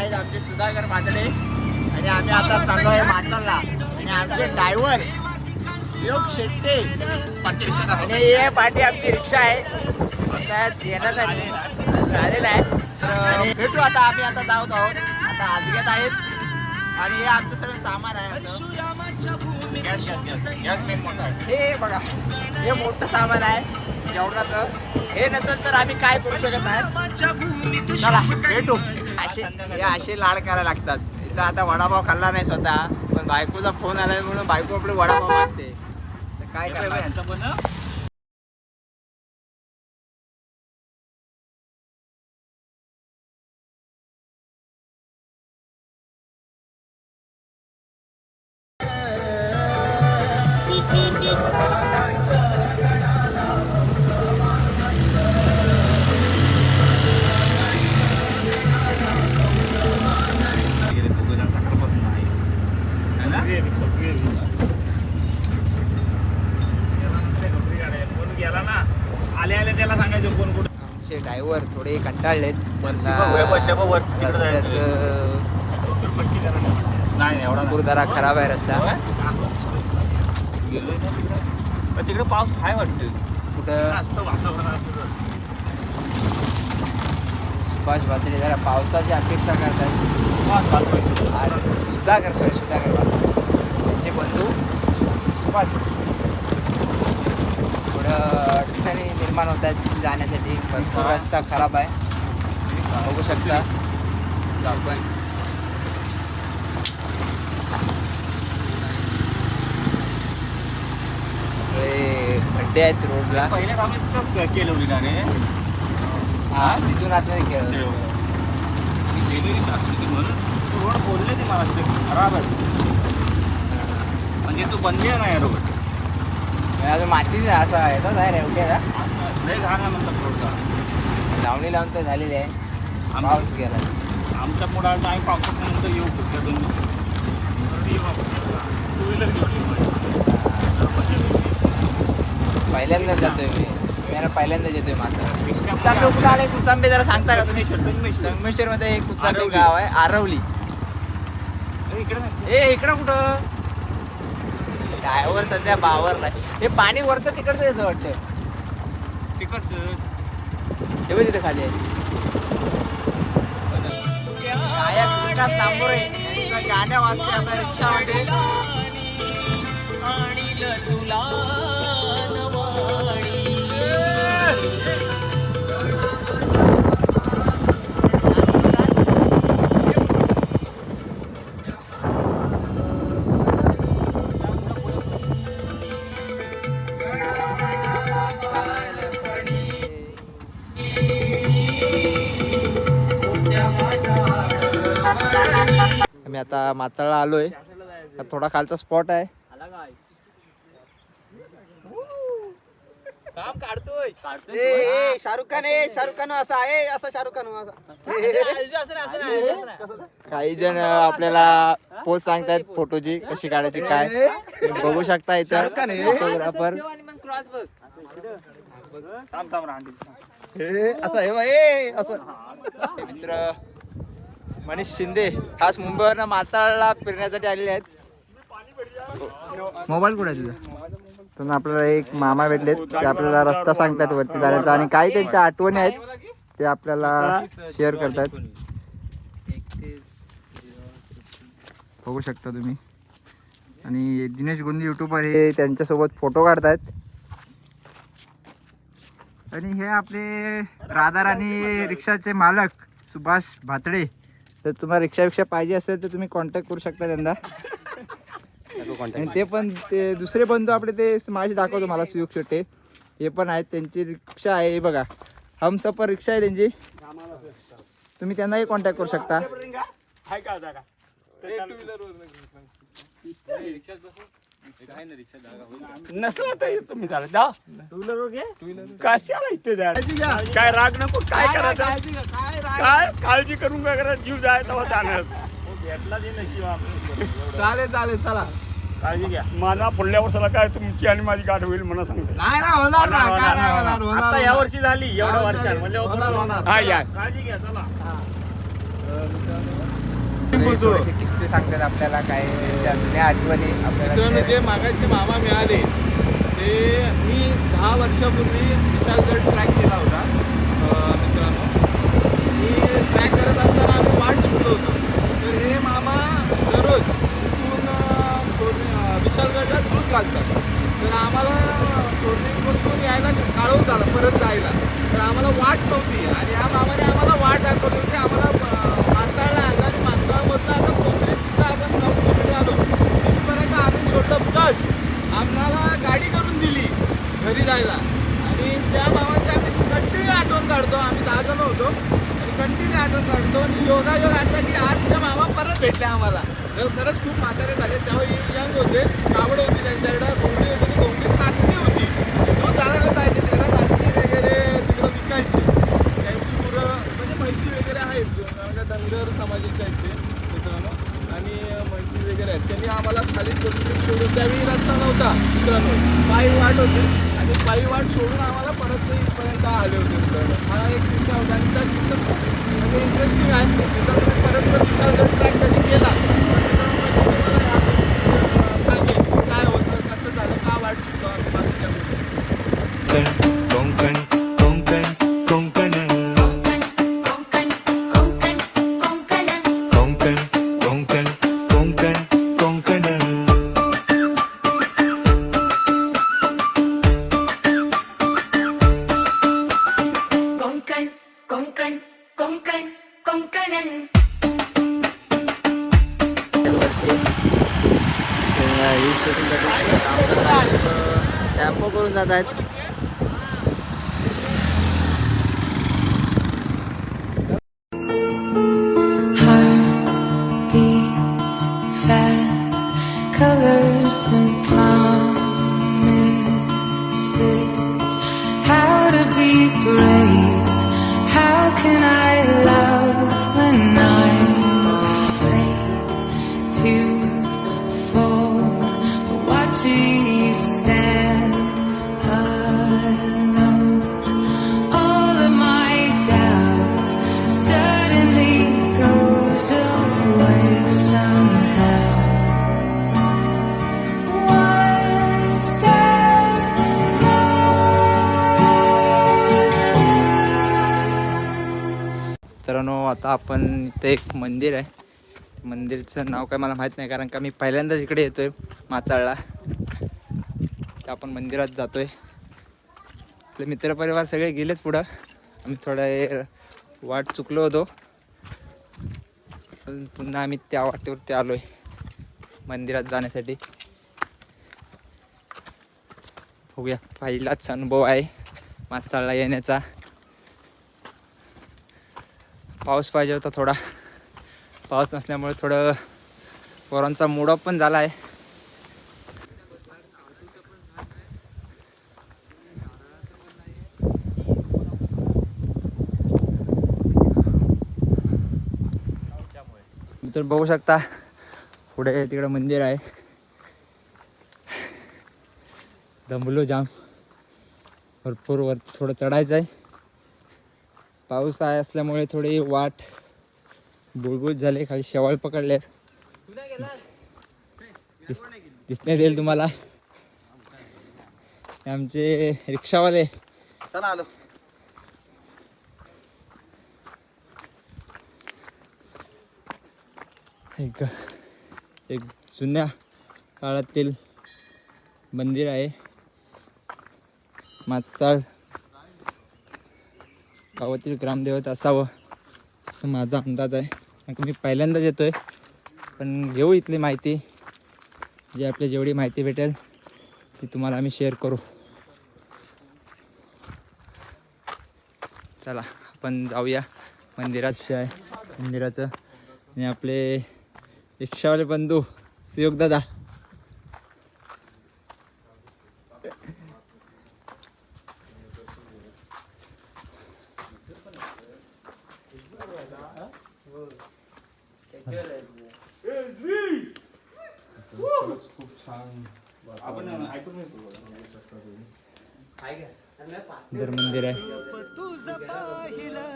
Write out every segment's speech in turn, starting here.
आहेत आमचे सुधाकर भातडे आणि आम्ही आता चाललो आहे माचालला आणि आमचे ड्रायव्हर शिवक शेट्टे आणि हे पाठी आमची रिक्षा आहे येणार झालेला आहे. तर भेटू आता. आम्ही आता जात आहोत आता आजगेत आहेत आणि हे आमचं सगळं सामान आहे. असं गॅस मेन मोठा हे बघा हे मोठं सामान आहे जेवणाचं. हे नसेल तर आम्ही काय करू शकत नाही. चला भेटू. असे लाड करायला लागतात. इथं आता वडापाव खाल्ला नाही स्वतः पण बायकोचा फोन आलाय म्हणून बायको आपले वडापाव मागते. तर काय करायचं. आमचे ड्रायव्हर थोडे कंटाळलेत. जरा खराब आहे रस्ता. तिकडे पाऊस काय वाटतं कुठं सुभाष भातडे जरा पावसाची अपेक्षा करतात. सुधाकर त्यांचे बंधू सुभाष थोडं अडचणी निर्माण होत आहेत जाण्यासाठी. भरपूर रस्ता खराब आहे बघू शकता. खड्डे आहेत रोडला. पहिले आम्ही केलं ना रे. हा तिथून आता केलं म्हणून रोड बोलले ते मला तिथे खराब आहे. म्हणजे तू बंदी आहे ना या रोड अजून माती असं येतात आहे रेवट्याला नाही घाण आहे म्हणतात रोडचा. लावणी लावून तर झालेली आहे. पाऊस गेला आमच्या पुढे आम्ही पावसानंतर येऊ शकतो. टू व्हीलर घेऊन पहिल्यांदाच जातोय मी पहिल्यांदाच येतोय. मात्र कुठं आले कुचांबे जरा सांगता का तुम्ही. संगमेश्वर मध्ये एक कुचांबे गाव आहे आरवली. इकडं कुठं ड्रायव्हर सध्या बावर नाही. हे पाणी वरचं तिकडचं येतं वाटतं. तिकडचं हे बघ तिथे खाली आहे. गायक विकास लांबोरे यांचं गाणं वाजते आपल्या रिक्षामध्ये. आम्ही आता माचाळला आलोय. थोडा खालचा स्पॉट आहे. काम काढतोय शाहरुख खान असा आहे. असा शाहरुख खान काही जण आपल्याला पोस्ट सांगतात फोटोची कशी काढायची काय बघू शकता. इथं फोटोग्राफर मित्र मनीष शिंदे खास मुंबईवरनं माचाळला फिरण्यासाठी आलेले आहेत. मोबाईल कुठे आहे तुझा. तर आपल्याला एक मामा भेटलेत ते आपल्याला रस्ता सांगतात वरती जाण्याचा आणि काही त्यांच्या आठवणी आहेत ते आपल्याला शेअर करतात. बघू शकता तुम्ही. आणि दिनेश गुंदी यूट्यूबर हे त्यांच्यासोबत फोटो काढतात. आणि हे आपले राधाराणी रिक्षाचे मालक सुभाष भातडे. तर तुम्हाला रिक्षा पाहिजे असेल तर तुम्ही कॉन्टॅक्ट करू शकता त्यांना. आणि ते पण ते दुसरे बंधू आपले ते माझे दाखवतो मला सुयोग शेट्टे हे पण आहेत. त्यांची रिक्षा आहे बघा हमसफर रिक्षा आहे त्यांची. तुम्ही त्यांनाही कॉन्टॅक्ट करू शकता. नसला तर तुम्ही चालत जा. टू व्हीलर कशाला इथे जा. काय राग नको काय करायचं काय काळजी करून काय करा. जीव जाय तेव्हा जाणार भेटला ते नशीब. चालेल चला काळजी घ्या. माझा पुढल्या वर्षाला काय तुमची आणि माझी गाठ होईल म्हणा सांगतो. नाही होणार आता या वर्षी झाली एवढ्या वर्षात म्हणजे होणार. हा या काळजी घ्या चला. सगळे थोडेसे किस्से सांगतात आपल्याला, काय त्यांच्या जुन्या आठवणी आपल्याला मित्रांनो, share जे मागाशी मामा मिळाले ते मी 10 वर्षापूर्वी विशालगड ट्रॅक केला होता. मित्रांनो, मी ट्रॅक करत असताना आम्ही वाट चुकलो होतो. तर हे मामा दररोज इथून विशालगडला दूध घालतात. तर आम्हाला सोडणीकडून यायला काळवत आला परत जायला. तर आम्हाला वाट नव्हती आणि या मामाने आम्हाला वाट दाखवली होती. आम्हाला माणसाळला आणलं आणि माणसाळमधनं आता पोचले तिथं आपण 9 किलोमीटर आलो. तिथपर्यंत आणून सोडलं प्लस आम्हाला गाडी करून दिली घरी जायला. आणि त्या मामाची आम्ही कंटिन्यू आठवण काढतो. आम्ही 10 जण होतो आणि कंटिन्यू आठवण काढतो. आणि योगायोग असा की आज त्या मामा परत भेटले आम्हाला. तर खरंच खूप म्हातारे झाले. तेव्हा यंग होते, कावड होती त्यांच्याकडं, घोंगडी होती आणि घोंगडीत नाचणी होती. दूध आणायला जायचे तिकडं, नाचणी वगैरे तिकडं विकायची. त्यांची मुलं म्हणजे म्हैशी वगैरे आहेत, कारण का धनगर समाजाचे आहेत ते मित्रांनो. आणि म्हैशी वगैरे आहेत. त्यांनी आम्हाला खाली सोडून, त्यावेळी रस्ता नव्हता मित्रांनो, पायी वाट होते आणि पायी वाट सोडून आम्हाला परत ते इथपर्यंत आले होते मित्रांनो. हा एक किस्सा होता आणि त्या किस्सा म्हणजे इंटरेस्टिंग आहे. मित्रांनो, परत विशालगड ट्रॅक कधी केला सांगेल काय होतं, कसं झालं, का वाट चुकलो आम्ही बाकीच्या गोष्टी. Konkan Konkan Konkan Konkan Konkan Konkan Konkan Konkan, konkan, konkanan. Tempo करून जात आहेत. Heartbeats fast, colors and promises. How to be brave? How can I love when I'm afraid to fall? Watching you stand alone, all of my doubt suddenly goes away somehow. One step closer. मित्रांनो, आता आपण इथे एक मंदिर आहे. मंदिरचं नाव काय मला माहीत नाही, कारण का मी पहिल्यांदाच इकडे येतोय माचाळला. तर आपण मंदिरात जातोय. आपले मित्रपरिवार सगळे गेलेत पुढं. आम्ही थोडा वाट चुकलो होतो, पण पुन्हा आम्ही त्या वाटेवरती आलोय मंदिरात जाण्यासाठी. बघूया, पहिलाच अनुभव आहे माचाळला येण्याचा. पाऊस पाहिजे होता थोडा, पाऊस नसल्यामुळे थोडं पोरांचा मूड ऑफ पण झाला आहे. तर बघू शकता पुढे तिकडं मंदिर आहे. दमलो जाम, भरपूर वर थोडं चढायचं आहे. पाऊस आहे असल्यामुळे थोडी वाट बुळबुळ झाले, खाली शेवाळ पकडले. दिसण्यात येईल तुम्हाला. आमचे रिक्षावाले चला आलो. एक जुन्या काळातील मंदिर आहे. माचाळ गावातील ग्रामदेवत असावं असं माझा अंदाज आहे. कारण मी पहिल्यांदाच येतोय, पण घेऊ इथली माहिती. जी आपली जेवढी माहिती भेटेल ती तुम्हाला आम्ही शेअर करू. चला आपण जाऊया मंदिरात. आहे मंदिराचं. आणि आपले रिक्षावाले बंधू सुयोग दादा, खूप छान. आपण ऐकून जर मंदिर आहे. तुझ पाहिलं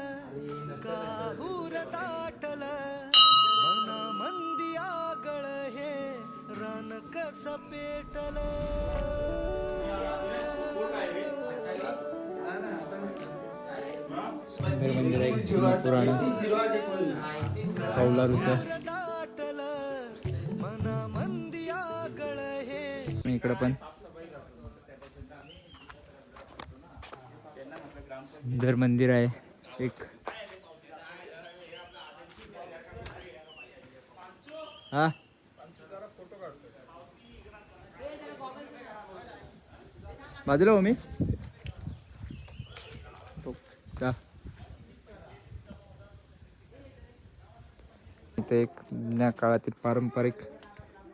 काहूर ताटलं मन सुंदर मंदिर आहे जुनं पुराण कौलारूचं. इकडं पण सुंदर मंदिर आहे एक. हा बाजूला हो मी का इथे एक जुन्या काळातील पारंपरिक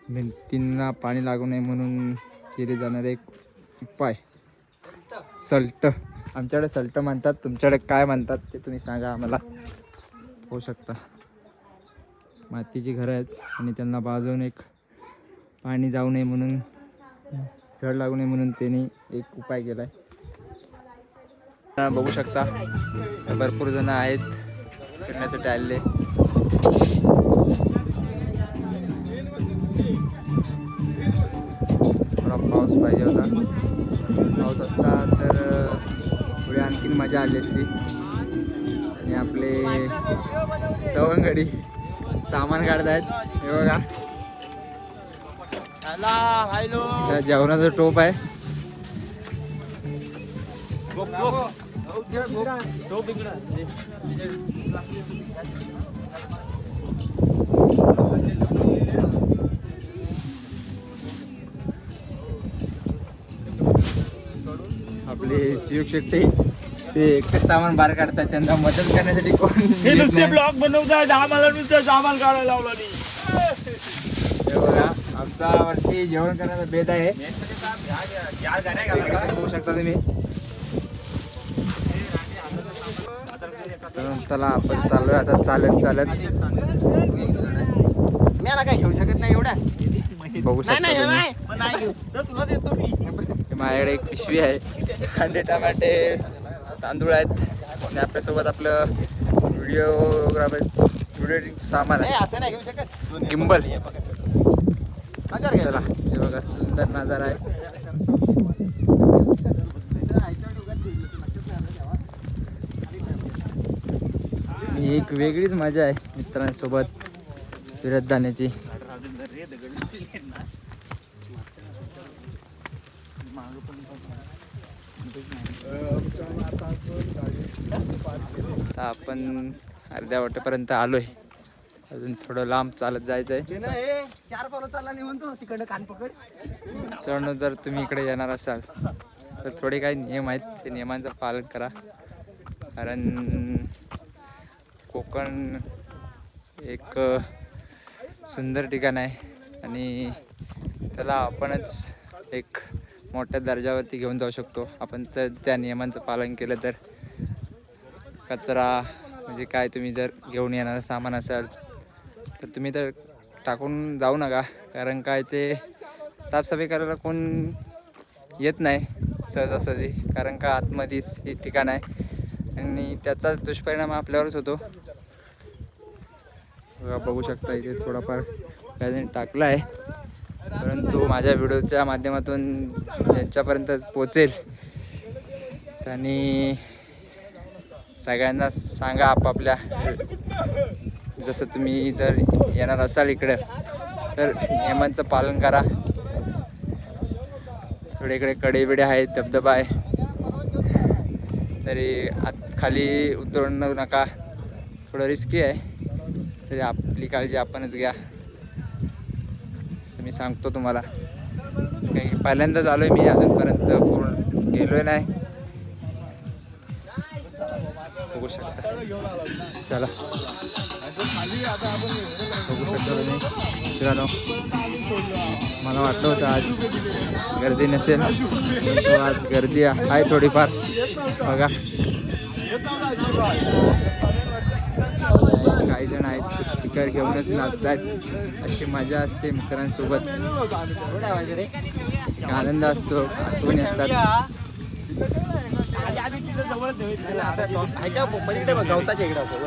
भिंतींना पाणी लागू नये म्हणून केले जाणारे एक उपाय सल्ट. आमच्याकडे सल्ट म्हणतात, तुमच्याकडे काय म्हणतात ते तुम्ही सांगा आम्हाला. होऊ शकता मातीची घरं आहेत आणि त्यांना बाजून एक पाणी जाऊ नये म्हणून, झड लागू नये म्हणून त्यांनी एक उपाय केला आहे. बघू शकता भरपूर जण आहेत फिरण्यासाठी आलेले. थोडा पाऊस पाहिजे होता, पाऊस असता तर पुढे आणखीन मजा आली असती. आणि आपले सवंगडी सामान काढतायत हे बघा. जेवणाचा टोप आहे. आपले शिव शेट्टी ते एकटे सामान बाहेर काढतात, त्यांना मदत करण्यासाठी कोण हे येत नुसते नाही. ब्लॉग बनवतायत, आम्हाला नुसतं सामान काढायला लावला नाही. हे बघा आमचा वरती जेवण करण्याचा बेत आहे. बघू शकता तुम्ही. तर चला आपण चाललोय आता चालत चालत. काय घेऊ शकत नाही एवढा. बघू शकता तुम्ही. माझ्याकडे एक पिशवी आहे, कांदे टमाटे तांदूळ आहेत आणि आपल्यासोबत आपलं व्हिडिओ सामान आहे, असं नाही घेऊ शकत. गिम्बल. चला हे बघा सुंदर नजारा आहे. ही एक वेगळीच मजा आहे मित्रांसोबत फिरत जाण्याची. आता आपण अर्ध्या वाटेपर्यंत आलोय, अजून थोडं लांब चालत जायचं आहे. 4 पावलं चालला नाही म्हणतो तिकडं कान पकड. तर जर तुम्ही इकडे येणार असाल तर थोडे काही नियम आहेत, ते नियमांचं पालन करा. कारण कोकण एक सुंदर ठिकाण आहे आणि त्याला आपणच एक मोठ्या दर्जावरती घेऊन जाऊ शकतो आपण तर त्या नियमांचं पालन केलं तर. कचरा म्हणजे काय तुम्ही जर घेऊन येणारं सामान असाल तर तुम्ही तर टाकून जाऊ नका, कारण काय ते साफसफाई करायला कोण येत नाही सहजासहजी, कारण का आतमध्येच हे ठिकाण आहे आणि त्याचा दुष्परिणाम आपल्यावरच होतो. बघू शकता इथे थोडाफार काही टाकला आहे, परंतु माझ्या व्हिडिओच्या माध्यमातून ज्यांच्यापर्यंत पोचेल त्यांनी सगळ्यांना सांगा आपापल्या. जसं तुम्ही जर येणार असाल इकडं तर नियमांचं पालन करा. थोडे इकडे कडेबिडे आहेत, धबधबा आहे, तरी आत खाली उतरून नका, थोडं रिस्की आहे, तरी आपली काळजी आपणच घ्या असं मी सांगतो तुम्हाला. काही पहिल्यांदाच आलो आहे मी, अजूनपर्यंत पूर्ण गेलो आहे नाही. बघू शकता. चला बघू शकता तुम्ही मित्रांनो. मला वाटलं होतं आज गर्दी नसेल, परंतु आज गर्दी आहे थोडीफार. बघा काही जण आहेत ते स्पीकर घेऊनच नाचतात, अशी मजा असते मित्रांसोबत. एक आनंद असतो, आठवणी असतात.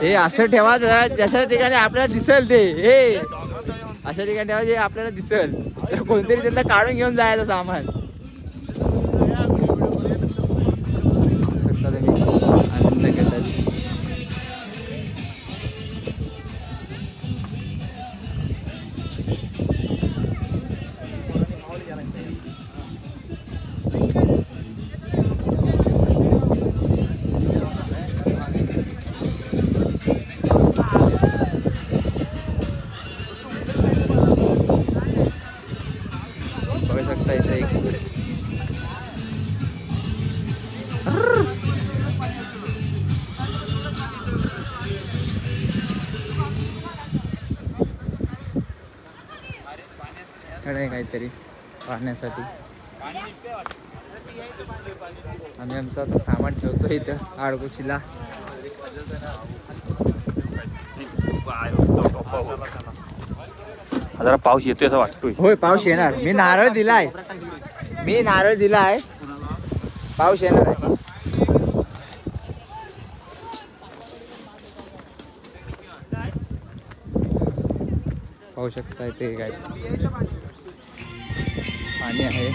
हे असं ठेवायचं ज्याच्या ठिकाणी आपल्याला दिसेल, ते हे अशा ठिकाणी ठेवा जे आपल्याला दिसेल. तर कोणतरी त्यांना काढून घेऊन जायचं सामान. शकता तुम्ही आनंद घेतात. बघू शकता इथे एक कडे काहीतरी पाहण्यासाठी. आम्ही आमचं आता सामान ठेवतो इथं आडकुशीला. जरा पाऊस येतोय असं वाटतोय. होय पाऊस येणार. मी नारळ दिलाय. पाऊस येणार आहे. पाहू शकता ते काय पाणी आहे.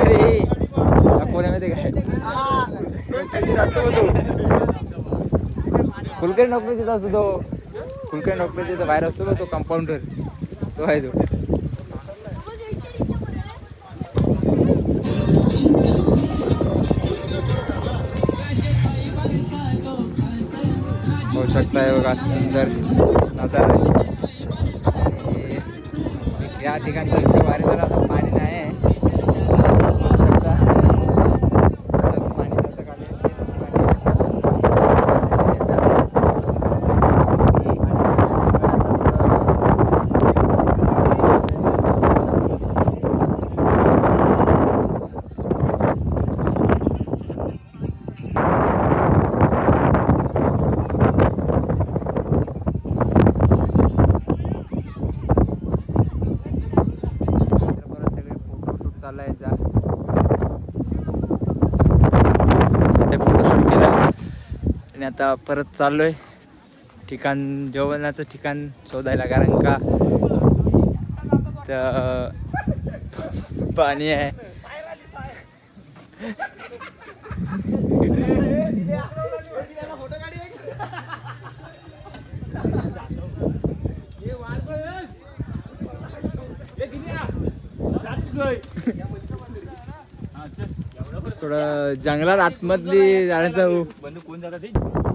अरे पुण्यामध्ये काय फुलकरी नोकरी असतो तो. फुलकरी नोकरी बाहेर असतो तो कंपाऊंडर. तो आहे तो. होऊ शकता बघा सुंदर नजारा आहे. या ठिकाणचं वारे जरा आता पाणी नाही. होऊ शकता सर्व पाणी जातं खाली. तेच पाणी फोटोशूट केलं आणि आता परत चाललोय ठिकाण जेवणाचं ठिकाण शोधायला. कारण का तर पाणी आहे. थोडं जंगलात आतमधली जाण्याचं कोण जातात